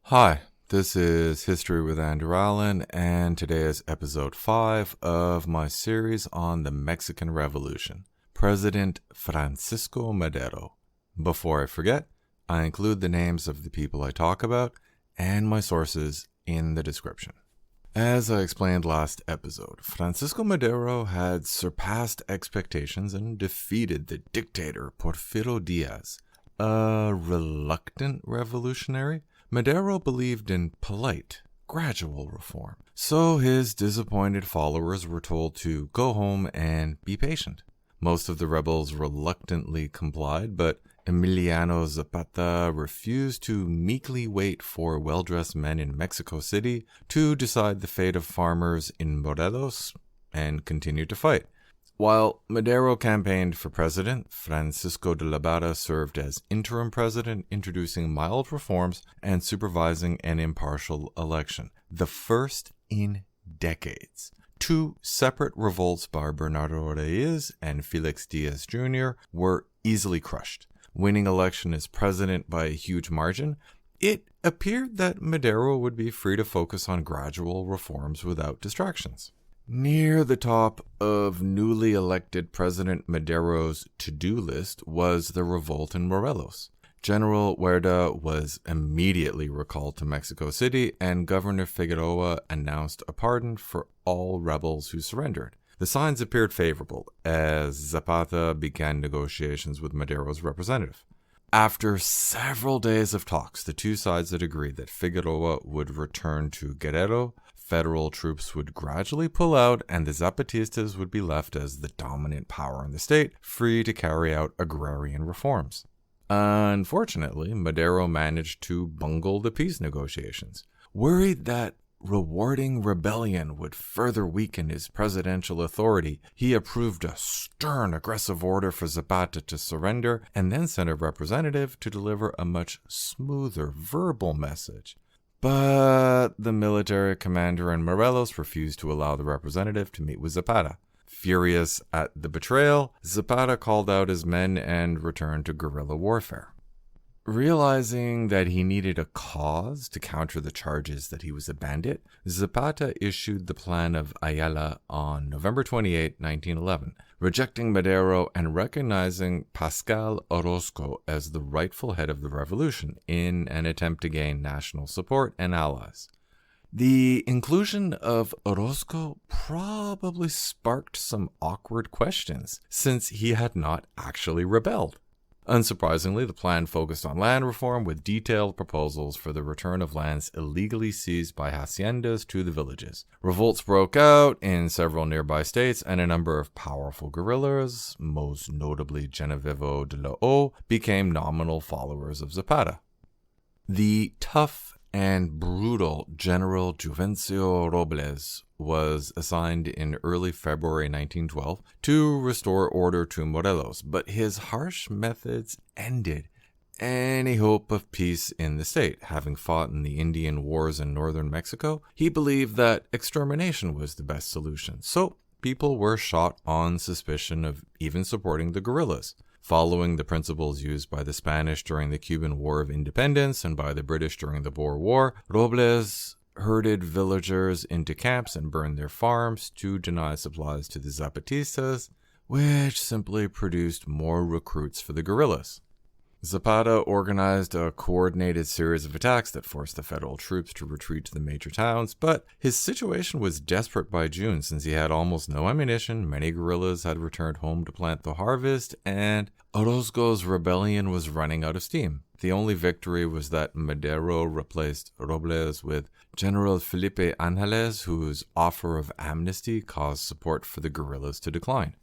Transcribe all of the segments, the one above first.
Hi, this is History with Andrew Allen, and today is episode 5 of my series on the Mexican Revolution, President Francisco Madero. Before I forget, I include the names of the people I talk about and my sources in the description. As I explained last episode, Francisco Madero had surpassed expectations and defeated the dictator Porfiro Diaz, a reluctant revolutionary. Madero believed in polite, gradual reform, so his disappointed followers were told to go home and be patient. Most of the rebels reluctantly complied, but Emiliano Zapata refused to meekly wait for well-dressed men in Mexico City to decide the fate of farmers in Morelos and continued to fight. While Madero campaigned for president, Francisco de la Barra served as interim president, introducing mild reforms and supervising an impartial election, the first in decades. Two separate revolts by Bernardo Reyes and Felix Diaz Jr. were easily crushed. Winning election as president by a huge margin, it appeared that Madero would be free to focus on gradual reforms without distractions. Near the top of newly elected President Madero's to-do list was the revolt in Morelos. General Huerta was immediately recalled to Mexico City, and Governor Figueroa announced a pardon for all rebels who surrendered. The signs appeared favorable as Zapata began negotiations with Madero's representative. After several days of talks, the two sides had agreed that Figueroa would return to Guerrero, federal troops would gradually pull out, and the Zapatistas would be left as the dominant power in the state, free to carry out agrarian reforms. Unfortunately, Madero managed to bungle the peace negotiations. Worried that rewarding rebellion would further weaken his presidential authority, he approved a stern, aggressive order for Zapata to surrender and then sent a representative to deliver a much smoother verbal message. But the military commander in Morelos refused to allow the representative to meet with Zapata. Furious at the betrayal, Zapata called out his men and returned to guerrilla warfare. Realizing that he needed a cause to counter the charges that he was a bandit, Zapata issued the Plan of Ayala on November 28, 1911, rejecting Madero and recognizing Pazqual Orozco as the rightful head of the revolution in an attempt to gain national support and allies. The inclusion of Orozco probably sparked some awkward questions, since he had not actually rebelled. Unsurprisingly, the plan focused on land reform with detailed proposals for the return of lands illegally seized by haciendas to the villages. Revolts broke out in several nearby states, and a number of powerful guerrillas, most notably Genevieve de la O, became nominal followers of Zapata. The tough and brutal General Juvencio Robles was assigned in early February 1912 to restore order to Morelos, but his harsh methods ended any hope of peace in the state. Having fought in the Indian Wars in northern Mexico, he believed that extermination was the best solution, so people were shot on suspicion of even supporting the guerrillas. Following the principles used by the Spanish during the Cuban War of Independence and by the British during the Boer War, Robles herded villagers into camps and burned their farms to deny supplies to the Zapatistas, which simply produced more recruits for the guerrillas. Zapata organized a coordinated series of attacks that forced the federal troops to retreat to the major towns, but his situation was desperate by June since he had almost no ammunition, many guerrillas had returned home to plant the harvest, and Orozco's rebellion was running out of steam. The only victory was that Madero replaced Robles with General Felipe Angeles, whose offer of amnesty caused support for the guerrillas to decline.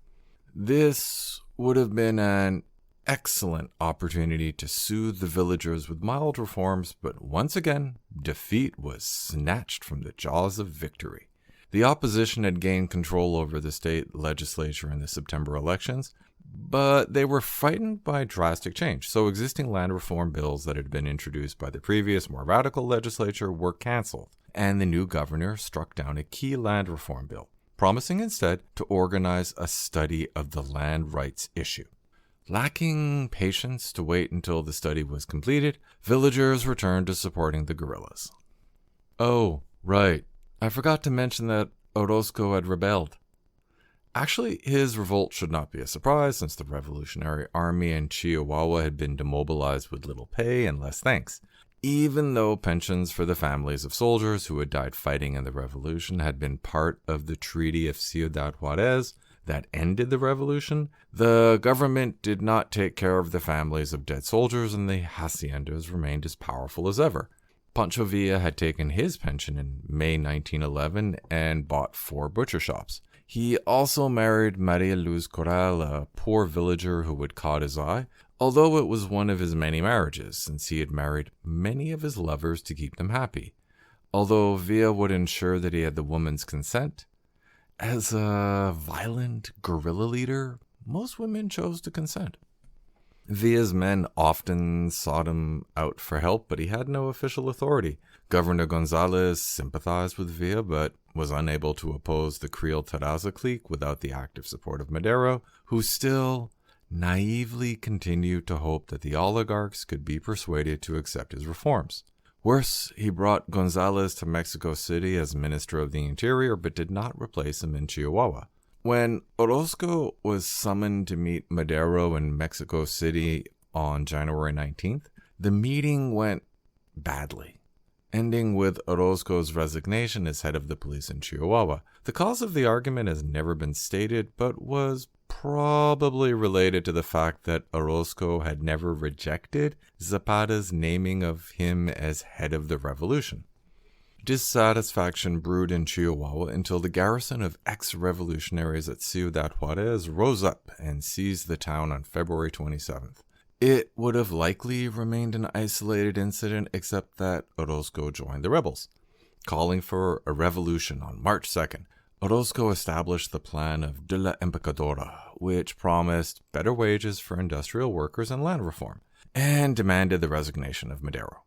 This would have been an excellent opportunity to soothe the villagers with mild reforms, but once again, defeat was snatched from the jaws of victory. The opposition had gained control over the state legislature in the September elections, but they were frightened by drastic change, so existing land reform bills that had been introduced by the previous, more radical legislature were cancelled, and the new governor struck down a key land reform bill, promising instead to organize a study of the land rights issue. Lacking patience to wait until the study was completed, villagers returned to supporting the guerrillas. Oh, right. I forgot to mention that Orozco had rebelled. Actually, his revolt should not be a surprise, since the Revolutionary Army in Chihuahua had been demobilized with little pay and less thanks. Even though pensions for the families of soldiers who had died fighting in the revolution had been part of the Treaty of Ciudad Juarez that ended the revolution, the government did not take care of the families of dead soldiers, and the haciendas remained as powerful as ever. Pancho Villa had taken his pension in May 1911 and bought 4 butcher shops. He also married Maria Luz Corral, a poor villager who had caught his eye, although it was one of his many marriages, since he had married many of his lovers to keep them happy. Although Villa would ensure that he had the woman's consent, as a violent guerrilla leader, most women chose to consent. Villa's men often sought him out for help, but he had no official authority. Governor Gonzalez sympathized with Villa, but was unable to oppose the Creole Terraza clique without the active support of Madero, who still naively continued to hope that the oligarchs could be persuaded to accept his reforms. Worse, he brought Gonzalez to Mexico City as Minister of the Interior, but did not replace him in Chihuahua. When Orozco was summoned to meet Madero in Mexico City on January 19th, the meeting went badly, ending with Orozco's resignation as head of the police in Chihuahua. The cause of the argument has never been stated, but was probably related to the fact that Orozco had never rejected Zapata's naming of him as head of the revolution. Dissatisfaction brewed in Chihuahua until the garrison of ex-revolutionaries at Ciudad Juarez rose up and seized the town on February 27th. It would have likely remained an isolated incident, except that Orozco joined the rebels. Calling for a revolution on March 2nd, Orozco established the plan of de la Empacadora, which promised better wages for industrial workers and land reform, and demanded the resignation of Madero.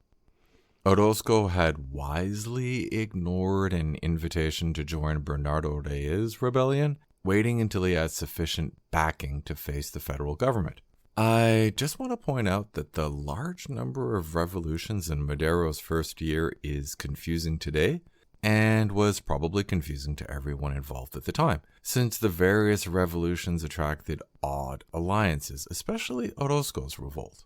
Orozco had wisely ignored an invitation to join Bernardo Reyes' rebellion, waiting until he had sufficient backing to face the federal government. I just want to point out that the large number of revolutions in Madero's first year is confusing today, and was probably confusing to everyone involved at the time, since the various revolutions attracted odd alliances, especially Orozco's revolt.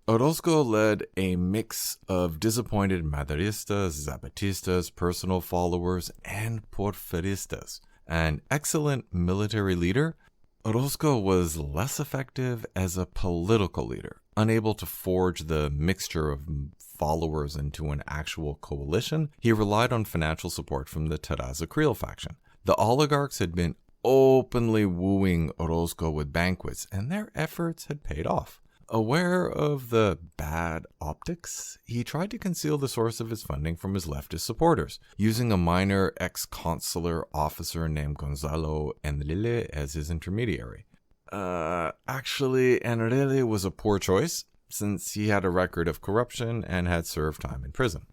Orozco led a mix of disappointed Maderistas, Zapatistas, personal followers, and Porfiristas. An excellent military leader, Orozco was less effective as a political leader, unable to forge the mixture of followers into an actual coalition. He relied on financial support from the Terraza Creole faction. The oligarchs had been openly wooing Orozco with banquets, and their efforts had paid off. Aware of the bad optics, he tried to conceal the source of his funding from his leftist supporters, using a minor ex-consular officer named Gonzalo Enrile as his intermediary. Actually, Enrile was a poor choice, since he had a record of corruption and had served time in prison.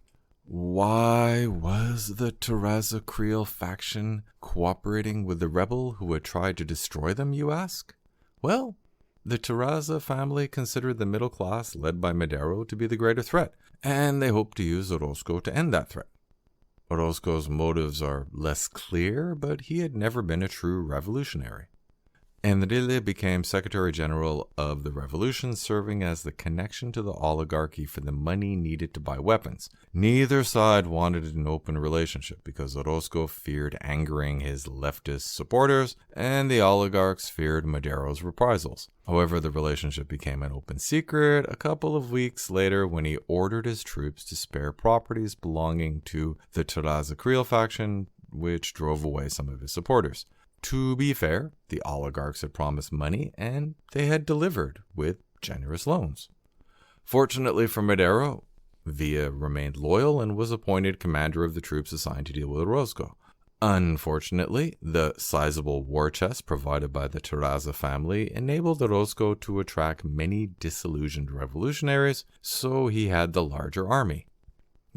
Why was the Terraza Creole faction cooperating with the rebel who had tried to destroy them, you ask? Well, the Terraza family considered the middle class led by Madero to be the greater threat, and they hoped to use Orozco to end that threat. Orozco's motives are less clear, but he had never been a true revolutionary. Enrile became Secretary General of the Revolution, serving as the connection to the oligarchy for the money needed to buy weapons. Neither side wanted an open relationship because Orozco feared angering his leftist supporters, and the oligarchs feared Madero's reprisals. However, the relationship became an open secret a couple of weeks later when he ordered his troops to spare properties belonging to the Terraza Creole faction, which drove away some of his supporters. To be fair, the oligarchs had promised money, and they had delivered with generous loans. Fortunately for Madero, Villa remained loyal and was appointed commander of the troops assigned to deal with Orozco. Unfortunately, the sizable war chest provided by the Terraza family enabled Orozco to attract many disillusioned revolutionaries, so he had the larger army.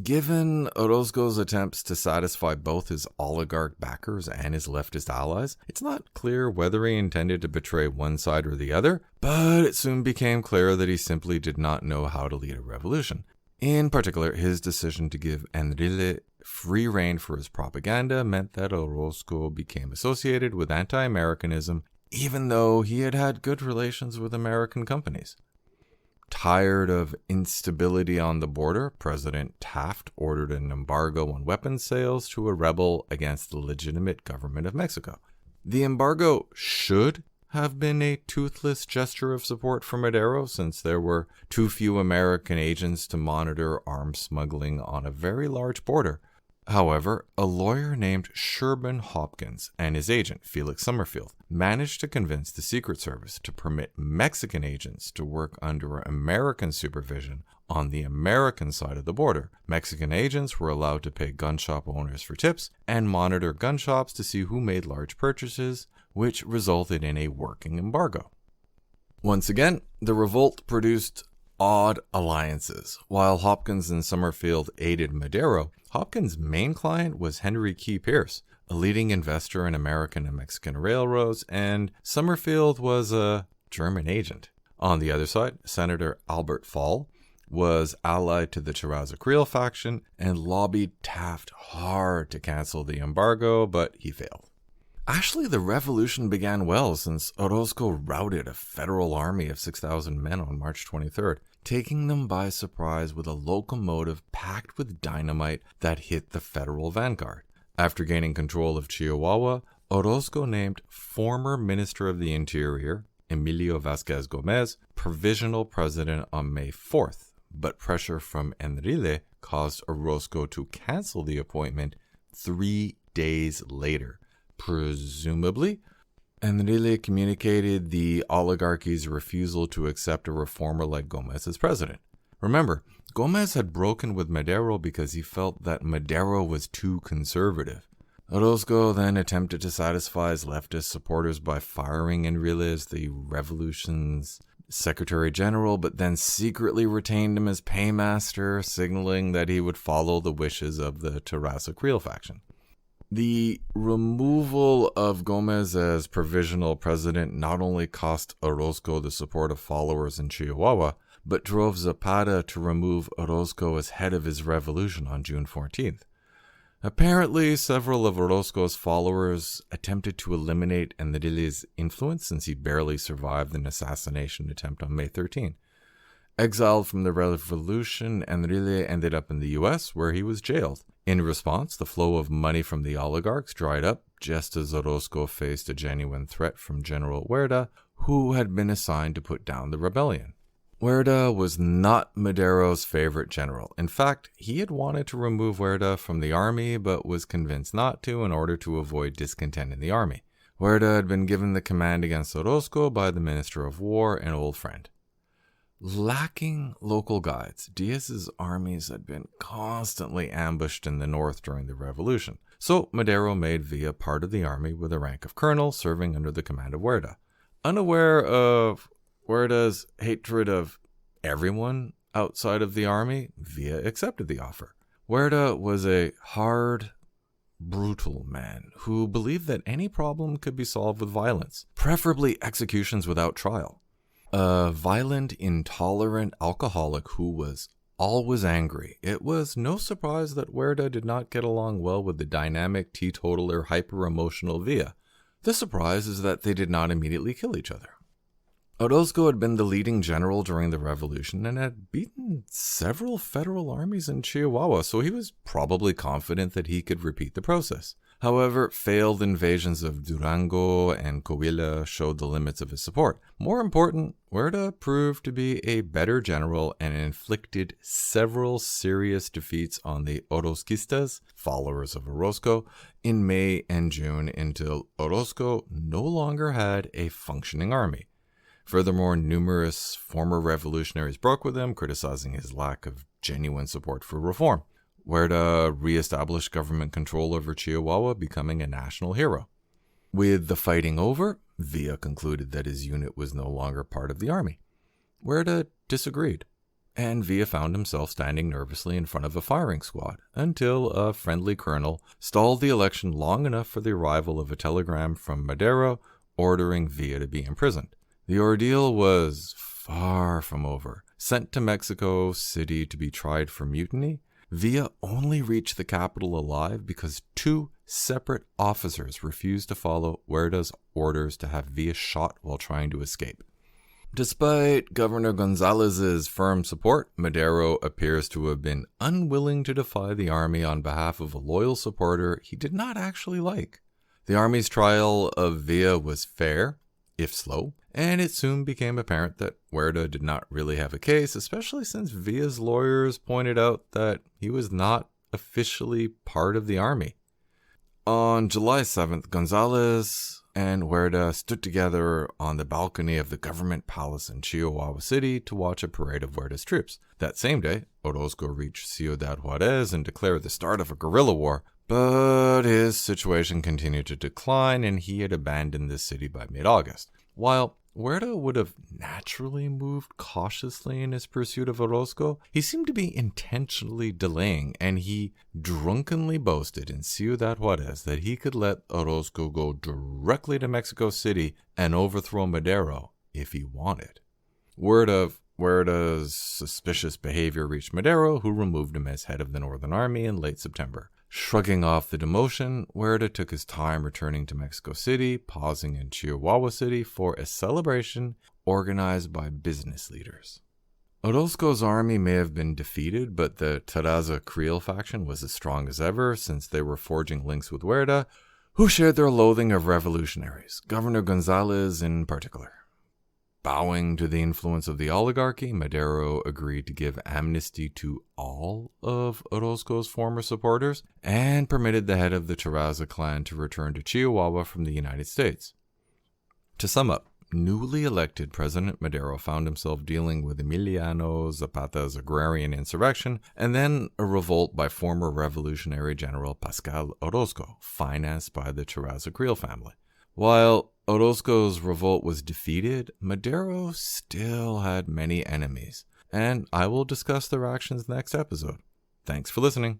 Given Orozco's attempts to satisfy both his oligarch backers and his leftist allies, it's not clear whether he intended to betray one side or the other, but it soon became clear that he simply did not know how to lead a revolution. In particular, his decision to give Enrile free rein for his propaganda meant that Orozco became associated with anti-Americanism, even though he had had good relations with American companies. Tired of instability on the border, President Taft ordered an embargo on weapons sales to a rebel against the legitimate government of Mexico. The embargo should have been a toothless gesture of support for Madero, since there were too few American agents to monitor arms smuggling on a very large border. However, a lawyer named Sherman Hopkins and his agent, Felix Summerfield, managed to convince the Secret Service to permit Mexican agents to work under American supervision on the American side of the border. Mexican agents were allowed to pay gun shop owners for tips and monitor gun shops to see who made large purchases, which resulted in a working embargo. Once again, the revolt produced odd alliances. While Hopkins and Summerfield aided Madero, Hopkins' main client was Henry Key Pierce, a leading investor in American and Mexican railroads, and Summerfield was a German agent. On the other side, Senator Albert Fall was allied to the Terraza Creel faction and lobbied Taft hard to cancel the embargo, but he failed. Actually, the revolution began well, since Orozco routed a federal army of 6,000 men on March 23rd, taking them by surprise with a locomotive packed with dynamite that hit the federal vanguard. After gaining control of Chihuahua, Orozco named former Minister of the Interior, Emilio Vázquez Gómez, provisional president on May 4th, but pressure from Enrile caused Orozco to cancel the appointment 3 days later. Presumably, Enrile communicated the oligarchy's refusal to accept a reformer like Gómez as president. Remember, Gómez had broken with Madero because he felt that Madero was too conservative. Orozco then attempted to satisfy his leftist supporters by firing Enrile as the revolution's Secretary General, but then secretly retained him as paymaster, signaling that he would follow the wishes of the Terraza Creel faction. The removal of Gómez as provisional president not only cost Orozco the support of followers in Chihuahua, but drove Zapata to remove Orozco as head of his revolution on June 14th. Apparently, several of Orozco's followers attempted to eliminate Enrile's influence, since he barely survived an assassination attempt on May 13. Exiled from the revolution, Enrile ended up in the U.S., where he was jailed. In response, the flow of money from the oligarchs dried up, just as Orozco faced a genuine threat from General Huerta, who had been assigned to put down the rebellion. Huerta was not Madero's favorite general. In fact, he had wanted to remove Huerta from the army, but was convinced not to in order to avoid discontent in the army. Huerta had been given the command against Orozco by the Minister of War, an old friend. Lacking local guides, Diaz's armies had been constantly ambushed in the north during the revolution, so Madero made Villa part of the army with the rank of colonel, serving under the command of Huerta. Unaware of Huerta's hatred of everyone outside of the army, Villa accepted the offer. Huerta was a hard, brutal man who believed that any problem could be solved with violence, preferably executions without trial. A violent, intolerant alcoholic who was always angry, it was no surprise that Huerta did not get along well with the dynamic, teetotaler, hyper-emotional Villa. The surprise is that they did not immediately kill each other. Orozco had been the leading general during the revolution and had beaten several federal armies in Chihuahua, so he was probably confident that he could repeat the process. However, failed invasions of Durango and Coahuila showed the limits of his support. More important, Huerta proved to be a better general and inflicted several serious defeats on the Orozquistas, followers of Orozco, in May and June until Orozco no longer had a functioning army. Furthermore, numerous former revolutionaries broke with him, criticizing his lack of genuine support for reform. Huerta re-established government control over Chihuahua, becoming a national hero. With the fighting over, Villa concluded that his unit was no longer part of the army. Huerta disagreed. and Villa found himself standing nervously in front of a firing squad until a friendly colonel stalled the election long enough for the arrival of a telegram from Madero ordering Villa to be imprisoned. The ordeal was far from over. Sent to Mexico City to be tried for mutiny, Villa only reached the capital alive because 2 separate officers refused to follow Huerta's orders to have Villa shot while trying to escape. Despite Governor Gonzalez's firm support, Madero appears to have been unwilling to defy the army on behalf of a loyal supporter he did not actually like. The army's trial of Villa was fair, if slow, and it soon became apparent that Huerta did not really have a case, especially since Villa's lawyers pointed out that he was not officially part of the army. On July 7th, Gonzalez and Huerta stood together on the balcony of the government palace in Chihuahua City to watch a parade of Huerta's troops. That same day, Orozco reached Ciudad Juarez and declared the start of a guerrilla war, but his situation continued to decline and he had abandoned the city by mid-August. While Huerta would have naturally moved cautiously in his pursuit of Orozco, he seemed to be intentionally delaying, and he drunkenly boasted in Ciudad Juarez that he could let Orozco go directly to Mexico City and overthrow Madero if he wanted. Word of Huerta's suspicious behavior reached Madero, who removed him as head of the Northern Army in late September. Shrugging off the demotion, Huerta took his time returning to Mexico City, pausing in Chihuahua City for a celebration organized by business leaders. Orozco's army may have been defeated, but the Terraza Creel faction was as strong as ever since they were forging links with Huerta, who shared their loathing of revolutionaries, Governor Gonzalez in particular. Bowing to the influence of the oligarchy, Madero agreed to give amnesty to all of Orozco's former supporters and permitted the head of the Terraza clan to return to Chihuahua from the United States. To sum up, newly elected President Madero found himself dealing with Emiliano Zapata's agrarian insurrection and then a revolt by former Revolutionary General Pazqual Orozco, financed by the Terraza Creel family. While Orozco's revolt was defeated, Madero still had many enemies, and I will discuss their actions next episode. Thanks for listening.